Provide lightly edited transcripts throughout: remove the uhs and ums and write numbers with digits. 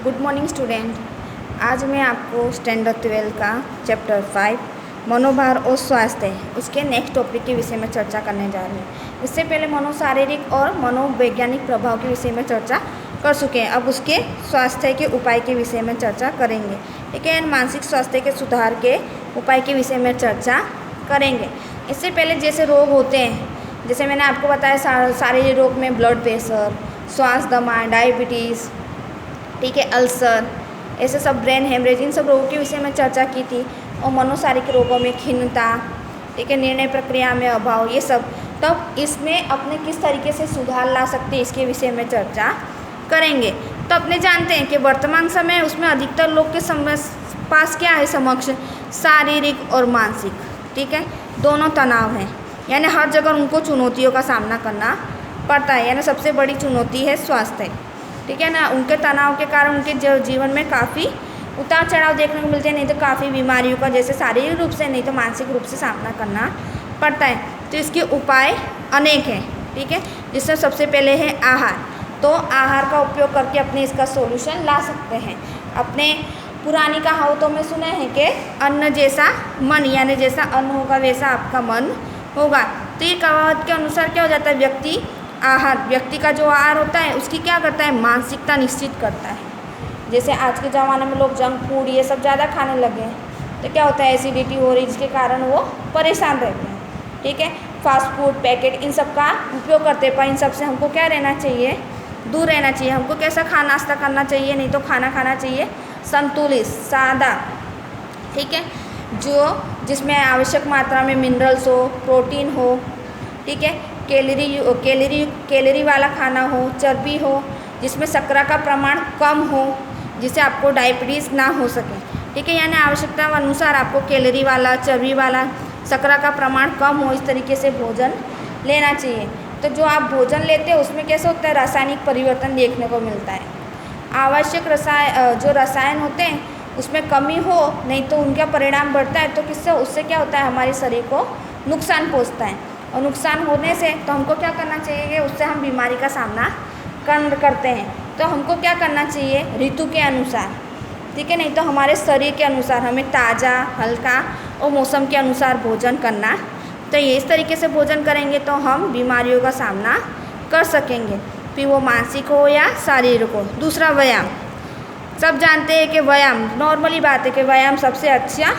Good morning student. आज मैं आपको स्टैंडर्ड 12 का चैप्टर 5 मनोभार और स्वास्थ्य उसके नेक्स्ट टॉपिक के विषय में चर्चा करने जा रहे हैं। इससे पहले मनोशारीरिक और मनोवैज्ञानिक प्रभाव के विषय में चर्चा कर चुके हैं। अब उसके स्वास्थ्य के उपाय के विषय में चर्चा करेंगे। ठीक है, मानसिक स्वास्थ्य के सुधार के उपाय के विषय में चर्चा करेंगे। इससे पहले जैसे रोग होते हैं, जैसे मैंने आपको बताया शारीरिक रोग में ब्लड प्रेशर, श्वास दमा, डायबिटीज़, ठीक है, अल्सर, ऐसे सब ब्रेन हेमरेज, इन सब रोगों के विषय में चर्चा की थी। और मनोशारीरिक रोगों में खिन्नता, ठीक है, निर्णय प्रक्रिया में अभाव, ये सब। तब इसमें अपने किस तरीके से सुधार ला सकते हैं इसके विषय में चर्चा करेंगे। तो अपने जानते हैं कि वर्तमान समय उसमें अधिकतर लोग के पास क्या है, समक्ष शारीरिक और मानसिक, ठीक है, दोनों तनाव हैं। यानी हर जगह उनको चुनौतियों का सामना करना पड़ता है। यानी सबसे बड़ी चुनौती है स्वास्थ्य, ठीक है ना। उनके तनाव के कारण उनके जीवन में काफ़ी उतार चढ़ाव देखने को मिलते हैं, नहीं तो काफ़ी बीमारियों का जैसे शारीरिक रूप से नहीं तो मानसिक रूप से सामना करना पड़ता है। तो इसके उपाय अनेक हैं, ठीक है, जिसमें सबसे पहले है आहार। तो आहार का उपयोग करके अपने इसका सोल्यूशन ला सकते हैं। अपने पुरानी कहावतों में सुने हैं कि अन्न जैसा मन, यानी जैसा अन्न होगा वैसा आपका मन होगा। तो ये कहावत के अनुसार क्या हो जाता है, व्यक्ति का जो आहार होता है उसकी क्या करता है, मानसिकता निश्चित करता है। जैसे आज के ज़माने में लोग जंक फूड ये सब ज़्यादा खाने लगे हैं, तो क्या होता है, एसिडिटी हो रही, जिसके कारण वो परेशान रहते हैं। ठीक है, फास्ट फूड, पैकेट, इन सब का उपयोग करते हैं। पर इन सब से हमको क्या रहना चाहिए, दूर रहना चाहिए। हमको कैसा नाश्ता करना चाहिए, नहीं तो खाना खाना चाहिए संतुलित, सादा, ठीक है, जिसमें आवश्यक मात्रा में मिनरल्स हो, प्रोटीन हो, ठीक है, कैलोरी वाला खाना हो, चर्बी हो, जिसमें शर्करा का प्रमाण कम हो, जिससे आपको डायबिटीज़ ना हो सके। ठीक है, यानी आवश्यकता अनुसार आपको कैलोरी वाला, चर्बी वाला, शर्करा का प्रमाण कम हो, इस तरीके से भोजन लेना चाहिए। तो जो आप भोजन लेते हैं उसमें कैसे होता है, रासायनिक परिवर्तन देखने को मिलता है। आवश्यक जो रसायन होते हैं उसमें कमी हो, नहीं तो उनका परिणाम बढ़ता है। तो किससे, उससे क्या होता है, हमारे शरीर को नुकसान पहुँचता है। और नुकसान होने से तो हमको क्या करना चाहिए कि उससे हम बीमारी का सामना करते हैं। तो हमको क्या करना चाहिए, ऋतु के अनुसार, ठीक है, नहीं तो हमारे शरीर के अनुसार हमें ताज़ा, हल्का और मौसम के अनुसार भोजन करना। तो ये इस तरीके से भोजन करेंगे तो हम बीमारियों का सामना कर सकेंगे, फिर वो मानसिक हो या शारीरिक हो। दूसरा, व्यायाम। सब जानते हैं कि व्यायाम, नॉर्मली बात है कि व्यायाम सबसे अच्छा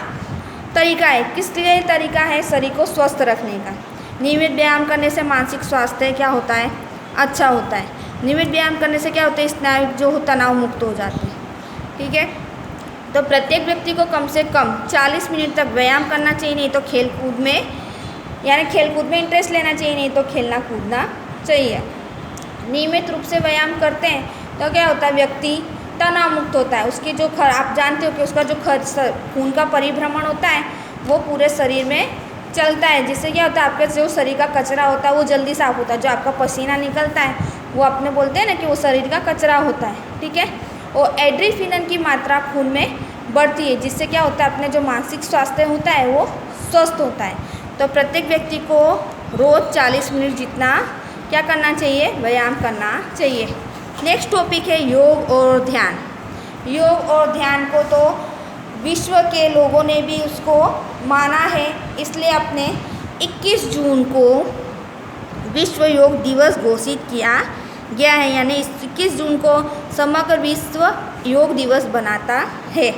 तरीका है। किस लिए तरीका है, शरीर को स्वस्थ रखने का। नियमित व्यायाम करने से मानसिक स्वास्थ्य क्या होता है, अच्छा होता है। नियमित व्यायाम करने से क्या होता है, स्नायु जो तनाव मुक्त हो जाते हैं। ठीक है, तो प्रत्येक व्यक्ति को कम से कम 40 मिनट तक व्यायाम करना चाहिए, नहीं तो खेलकूद में इंटरेस्ट लेना चाहिए, नहीं तो खेलना कूदना चाहिए। नियमित रूप से व्यायाम करते हैं तो क्या होता है, व्यक्ति तनाव मुक्त होता है। उसकी जो आप जानते हो कि उसका जो खून का परिभ्रमण होता है वो पूरे शरीर में चलता है, जिससे क्या होता है, आपके जो शरीर का कचरा होता है वो जल्दी साफ होता है। जो आपका पसीना निकलता है वो अपने बोलते हैं ना कि वो शरीर का कचरा होता है, ठीक है। और एड्रेनलिन की मात्रा खून में बढ़ती है, जिससे क्या होता है, अपने जो मानसिक स्वास्थ्य होता है वो स्वस्थ होता है। तो प्रत्येक व्यक्ति को रोज़ 40 मिनट जितना क्या करना चाहिए, व्यायाम करना चाहिए। नेक्स्ट टॉपिक है योग और ध्यान। योग और ध्यान को तो विश्व के लोगों ने भी उसको माना है, इसलिए अपने 21 जून को विश्व योग दिवस घोषित किया गया है। यानी 21 जून को समग्र विश्व योग दिवस बनाता है।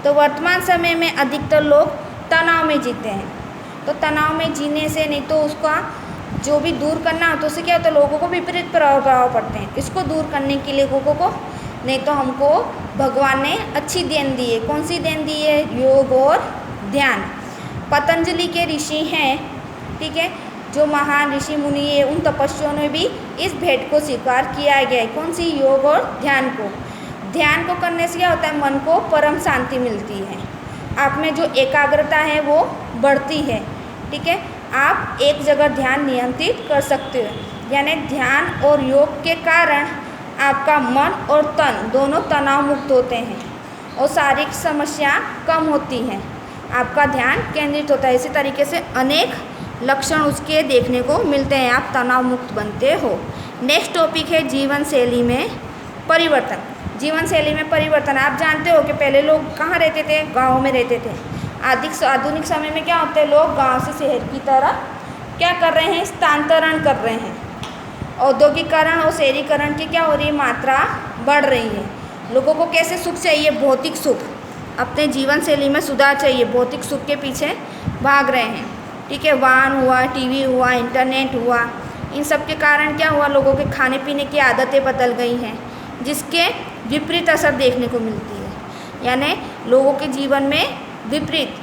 तो वर्तमान समय में अधिकतर लोग तनाव में जीते हैं। तो तनाव में जीने से नहीं तो उसका जो भी दूर करना हो तो उससे क्या होता है, लोगों को विपरीत प्रभाव पड़ते हैं। इसको दूर करने के लिए लोगों को नहीं तो हमको भगवान ने अच्छी देन दी है। कौन सी देन दी है, योग और ध्यान। पतंजलि के ऋषि हैं, ठीक है, जो महान ऋषि मुनि है, उन तपस्वियों ने भी इस भेंट को स्वीकार किया गया है। कौन सी, योग और ध्यान को। ध्यान को करने से क्या होता है, मन को परम शांति मिलती है। आप में जो एकाग्रता है वो बढ़ती है, ठीक है। आप एक जगह ध्यान नियंत्रित कर सकते हो। यानी ध्यान और योग के कारण आपका मन और तन दोनों तनाव मुक्त होते हैं और शारीरिक समस्या कम होती हैं। आपका ध्यान केंद्रित होता है। इसी तरीके से अनेक लक्षण उसके देखने को मिलते हैं, आप तनाव मुक्त बनते हो। नेक्स्ट टॉपिक है जीवन शैली में परिवर्तन। जीवन शैली में परिवर्तन। आप जानते हो कि पहले लोग कहाँ रहते थे, गाँव में रहते थे। आधुनिक समय में क्या होते हैं, लोग गाँव से शहर की तरफ क्या कर रहे हैं, स्थानांतरण कर रहे हैं। औद्योगिकरण और शहरीकरण की क्या हो रही है, मात्रा बढ़ रही है। लोगों को कैसे सुख चाहिए, भौतिक सुख, अपने जीवन शैली में सुधार चाहिए, भौतिक सुख के पीछे भाग रहे हैं। ठीक है, वाहन हुआ, टीवी हुआ, इंटरनेट हुआ, इन सब के कारण क्या हुआ, लोगों के खाने पीने की आदतें बदल गई हैं, जिसके विपरीत असर देखने को मिलती है। यानी लोगों के जीवन में विपरीत,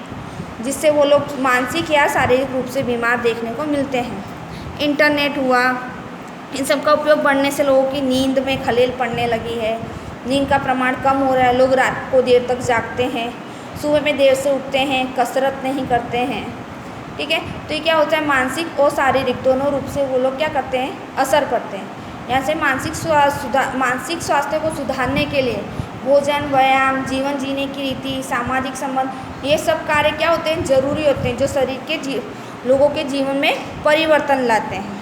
जिससे वो लोग मानसिक या शारीरिक रूप से बीमार देखने को मिलते हैं। इंटरनेट हुआ, इन सब का उपयोग बढ़ने से लोगों की नींद में खलेल पड़ने लगी है। नींद का प्रमाण कम हो रहा है, लोग रात को देर तक जागते हैं, सुबह में देर से उठते हैं, कसरत नहीं करते हैं। ठीक है, तो ये क्या होता है, मानसिक और शारीरिक दोनों रूप से वो लोग क्या करते हैं, असर करते हैं। यहाँ से मानसिक स्वास्थ्य को सुधारने के लिए भोजन, व्यायाम, जीवन जीने की रीति, सामाजिक संबंध, ये सब कार्य क्या होते हैं, जरूरी होते हैं, जो शरीर के लोगों के जीवन में परिवर्तन लाते हैं।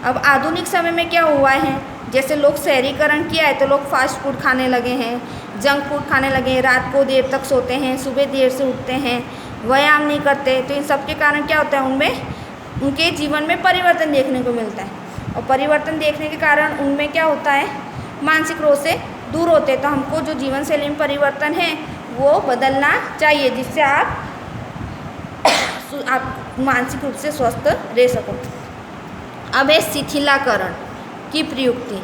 अब आधुनिक समय में क्या हुआ है, जैसे लोग शहरीकरण किया है तो लोग फास्ट फूड खाने लगे हैं, जंक फूड खाने लगे हैं, रात को देर तक सोते हैं, सुबह देर से उठते हैं, व्यायाम नहीं करते। तो इन सब के कारण क्या होता है, उनमें उनके जीवन में परिवर्तन देखने को मिलता है। और परिवर्तन देखने के कारण उनमें क्या होता है, मानसिक रोग से दूर होते हैं। तो हमको जो जीवन शैली में परिवर्तन है वो बदलना चाहिए, जिससे आप मानसिक रूप से स्वस्थ रह सको। अब है शिथिलाकरण की प्रयुक्ति।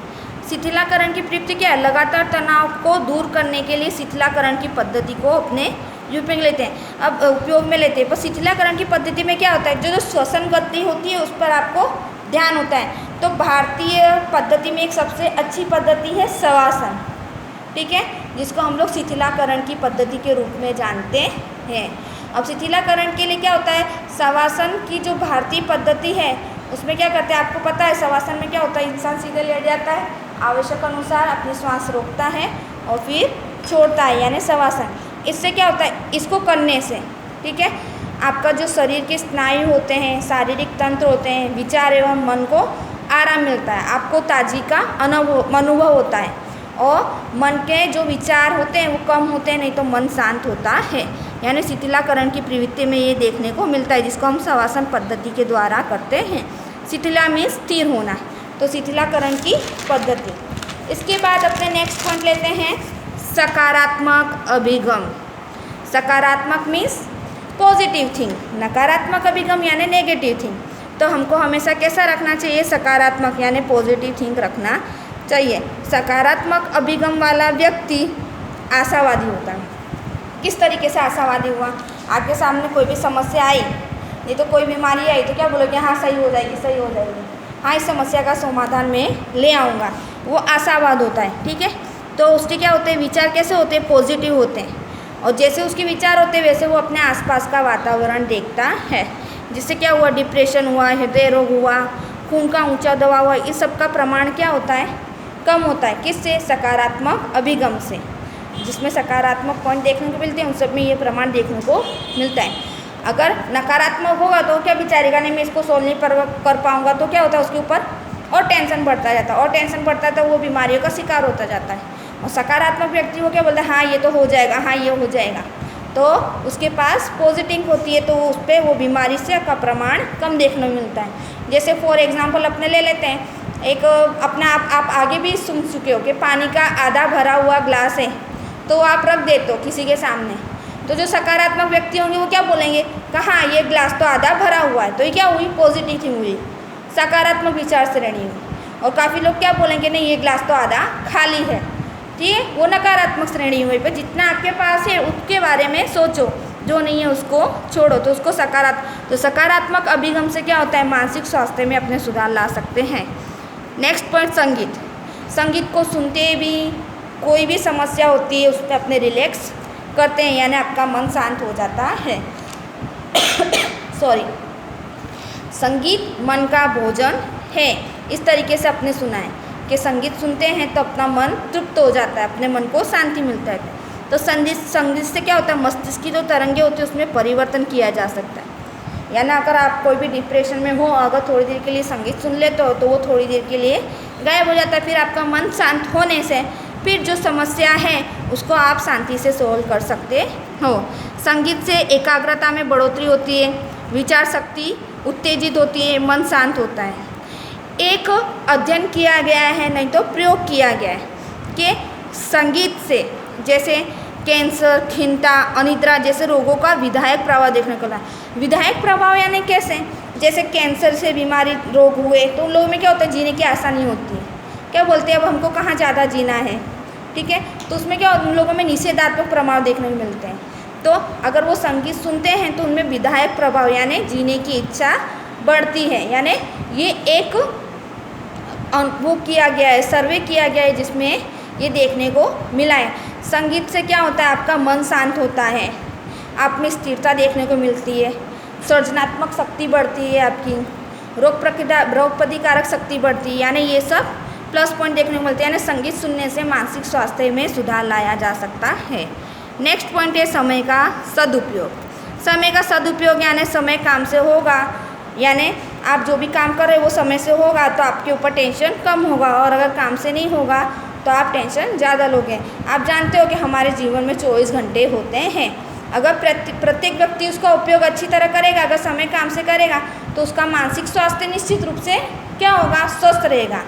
शिथिलाकरण की प्रयुक्ति क्या है, लगातार तनाव को दूर करने के लिए शिथिलाकरण की पद्धति को अपने उपयोग में लेते हैं। पर शिथिलाकरण की पद्धति में क्या होता है, जो श्वसन गति होती है उस पर आपको ध्यान होता है। तो भारतीय पद्धति में एक सबसे अच्छी पद्धति है शवासन। ठीक है, जिसको हम लोग शिथिलाकरण की पद्धति के रूप में जानते हैं। अब शिथिलाकरण के लिए क्या होता है, शवासन की जो भारतीय पद्धति है उसमें क्या करते हैं, आपको पता है शवासन में क्या होता है, इंसान सीधे लेट जाता है, आवश्यक अनुसार अपनी श्वास रोकता है और फिर छोड़ता है, यानी शवासन। इससे क्या होता है, इसको करने से ठीक है, आपका जो शरीर के स्नायु होते हैं, शारीरिक तंत्र होते हैं, विचार एवं मन को आराम मिलता है, आपको ताजगी का अनुभव होता है और मन के जो विचार होते हैं वो कम होते हैं, नहीं तो मन शांत होता है। यानी शिथिलाकरण की प्रवृत्ति में ये देखने को मिलता है, जिसको हम शवासन पद्धति के द्वारा करते हैं। शिथिला में स्थिर होना, तो शिथिलाकरण की पद्धति। इसके बाद अपने नेक्स्ट पॉइंट लेते हैं सकारात्मक अभिगम। सकारात्मक मीन्स पॉजिटिव थिंग, नकारात्मक अभिगम यानी नेगेटिव थिंग। तो हमको हमेशा कैसा रखना चाहिए, सकारात्मक यानी पॉजिटिव थिंक रखना चाहिए। सकारात्मक अभिगम वाला व्यक्ति आशावादी होता है। किस तरीके से आशावादी हुआ, आपके सामने कोई भी समस्या आई, नहीं तो कोई बीमारी आई तो क्या बोलोगे, हाँ सही हो जाएगी, सही हो जाएगी, हाँ इस समस्या का समाधान मैं ले आऊँगा, वो आशावाद होता है। ठीक है, तो उसके क्या होते हैं, विचार कैसे होते हैं, पॉजिटिव होते हैं। और जैसे उसके विचार होते हैं वैसे वो अपने आसपास का वातावरण देखता है, जिससे क्या हुआ, डिप्रेशन हुआ, हृदय रोग हुआ, खून का ऊंचा दबाव हुआ, इस सब का प्रमाण क्या होता है, कम होता है। किससे, सकारात्मक अभिगम से। जिसमें सकारात्मक पॉइंट देखने को मिलते हैं उन सब में ये प्रमाण देखने को मिलता है। अगर नकारात्मक होगा तो क्या विचारेगा, नहीं मैं इसको सोल्व नहीं कर पाऊँगा, तो क्या होता है उसके ऊपर और टेंशन बढ़ता जाता है, और टेंशन बढ़ता है तो वो बीमारियों का शिकार होता जाता है। और सकारात्मक व्यक्ति को क्या बोलता है, हाँ ये तो हो जाएगा, हाँ ये हो जाएगा, तो उसके पास पॉजिटिव होती है, तो उस पर वो बीमारी से का प्रमाण कम देखने को मिलता है। जैसे फॉर एग्जांपल अपने ले लेते हैं, एक अपना आप आगे भी सुन चुके हो कि पानी का आधा भरा हुआ ग्लास है, तो आप रख देते हो किसी के सामने, तो जो सकारात्मक व्यक्ति होंगे वो क्या बोलेंगे, कहाँ ये ग्लास तो आधा भरा हुआ है, तो ये क्या हुई, पॉजिटिव थिंग हुई, सकारात्मक विचार श्रेणी हुई। और काफ़ी लोग क्या बोलेंगे, नहीं ये ग्लास तो आधा खाली है, ठीक है, वो नकारात्मक श्रेणी हुई। पर जितना आपके पास है उसके बारे में सोचो, जो नहीं है उसको छोड़ो, तो उसको सकारात्मक अभिगम से क्या होता है, मानसिक स्वास्थ्य में अपने सुधार ला सकते हैं। नेक्स्ट पॉइंट, संगीत। संगीत को सुनते भी कोई भी समस्या होती है उस पर अपने रिलैक्स करते हैं, यानी आपका मन शांत हो जाता है। सॉरी, संगीत मन का भोजन है, इस तरीके से अपने सुना है कि संगीत सुनते हैं तो अपना मन तृप्त हो जाता है, अपने मन को शांति मिलता है। तो संगीत से क्या होता है, मस्तिष्क की जो तरंगे होती है उसमें परिवर्तन किया जा सकता है। यानी अगर आप कोई भी डिप्रेशन में हो, अगर थोड़ी देर के लिए संगीत सुन लेते हो तो वो थोड़ी देर के लिए गायब हो जाता है, फिर आपका मन शांत होने से फिर जो समस्या है उसको आप शांति से सोल्व कर सकते हो। संगीत से एकाग्रता में बढ़ोतरी होती है, विचार शक्ति उत्तेजित होती है, मन शांत होता है। एक अध्ययन किया गया है, नहीं तो प्रयोग किया गया है कि संगीत से जैसे कैंसर, खिन्नता, अनिद्रा जैसे रोगों का विधायक प्रभाव देखने को मिला। विधायक प्रभाव यानी कैसे? जैसे कैंसर से बीमारी रोग हुए तो लोगों में क्या होता है, जीने की आशा नहीं होती है, क्या बोलते हैं अब हमको कहाँ ज़्यादा जीना है, ठीक है। तो उसमें क्या उन लोगों में निषेधात्मक प्रभाव देखने को मिलते हैं। तो अगर वो संगीत सुनते हैं तो उनमें विधायक प्रभाव यानी जीने की इच्छा बढ़ती है। यानी ये एक वो किया गया है, सर्वे किया गया है जिसमें ये देखने को मिला है। संगीत से क्या होता है, आपका मन शांत होता है, आप में स्थिरता देखने को मिलती है, सृजनात्मक शक्ति बढ़ती है, आपकी रोग प्रतिकारक शक्ति बढ़ती है। यानी ये सब प्लस पॉइंट देखने को मिलते हैं। यानी संगीत सुनने से मानसिक स्वास्थ्य में सुधार लाया जा सकता है। नेक्स्ट पॉइंट है समय का सदुपयोग। समय का सदुपयोग यानी समय काम से होगा, यानी आप जो भी काम कर रहे हो वो समय से होगा तो आपके ऊपर टेंशन कम होगा, और अगर काम से नहीं होगा तो आप टेंशन ज़्यादा लोगे। आप जानते हो कि हमारे जीवन में 24 घंटे होते हैं। अगर प्रत्येक व्यक्ति उसका उपयोग अच्छी तरह करेगा, अगर समय काम से करेगा तो उसका मानसिक स्वास्थ्य निश्चित रूप से क्या होगा, स्वस्थ रहेगा,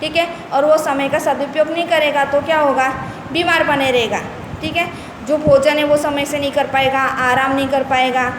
ठीक है। और वो समय का सदुपयोग नहीं करेगा तो क्या होगा, बीमार बने रहेगा, ठीक है। जो भोजन है वो समय से नहीं कर पाएगा, आराम नहीं कर पाएगा,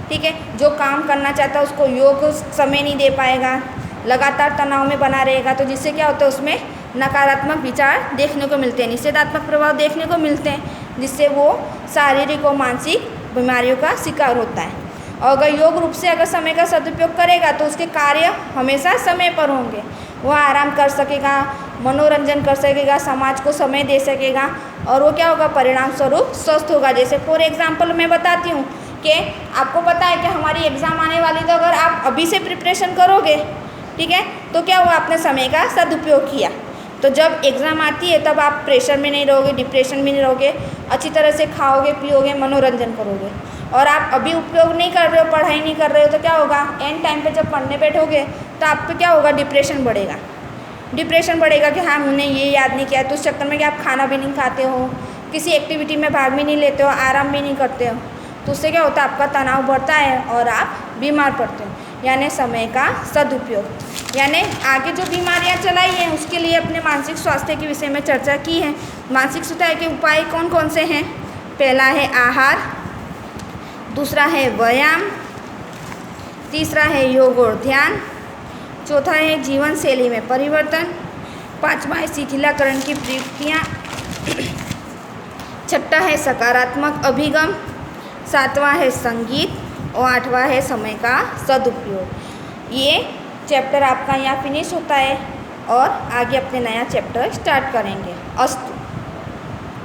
ठीक है। जो काम करना चाहता है उसको योग समय नहीं दे पाएगा, लगातार तनाव में बना रहेगा। तो जिससे क्या होता है, उसमें नकारात्मक विचार देखने को मिलते हैं, निषेधात्मक प्रभाव देखने को मिलते हैं, जिससे वो शारीरिक और मानसिक बीमारियों का शिकार होता है। और अगर योग रूप से अगर समय का सदुपयोग करेगा तो उसके कार्य हमेशा समय पर होंगे, वह आराम कर सकेगा, मनोरंजन कर सकेगा, समाज को समय दे सकेगा, और वो क्या होगा, परिणाम स्वरूप स्वस्थ होगा। जैसे फॉर एग्जाम्पल मैं बताती हूँ कि आपको पता है कि हमारी एग्ज़ाम आने वाली, तो अगर आप अभी से प्रिपरेशन करोगे, ठीक है, तो क्या हुआ, आपने समय का सदुपयोग किया। तो जब एग्ज़ाम आती है तब आप प्रेशर में नहीं रहोगे, डिप्रेशन में नहीं रहोगे, अच्छी तरह से खाओगे, पियोगे, मनोरंजन करोगे। और आप अभी उपयोग नहीं कर रहे हो, पढ़ाई नहीं कर रहे हो, तो क्या होगा, एंड टाइम पे जब पढ़ने बैठोगे तो आप पे क्या होगा, डिप्रेशन बढ़ेगा। डिप्रेशन बढ़ेगा कि हाँ हमने ये याद नहीं किया, तो उस चक्कर में कि आप खाना भी नहीं खाते हो, किसी एक्टिविटी में भाग भी नहीं लेते हो, आराम भी नहीं करते हो, तो उससे क्या होता है, आपका तनाव बढ़ता है और आप बीमार पड़ते हो। यानी समय का सदुपयोग, यानी आगे जो बीमारियां चलाई हैं उसके लिए अपने मानसिक स्वास्थ्य के विषय में चर्चा की है। मानसिक सुधार के उपाय कौन कौन से हैं? पहला है आहार, दूसरा है व्यायाम, तीसरा है योग और ध्यान, चौथा है जीवन शैली में परिवर्तन, पांचवा है शिथिलीकरण की प्रवृत्तियाँ, छठा है सकारात्मक अभिगम, सातवां है संगीत, और आठवां है समय का सदुपयोग। ये चैप्टर आपका यहाँ फिनिश होता है और आगे अपने नया चैप्टर स्टार्ट करेंगे। अस्तु।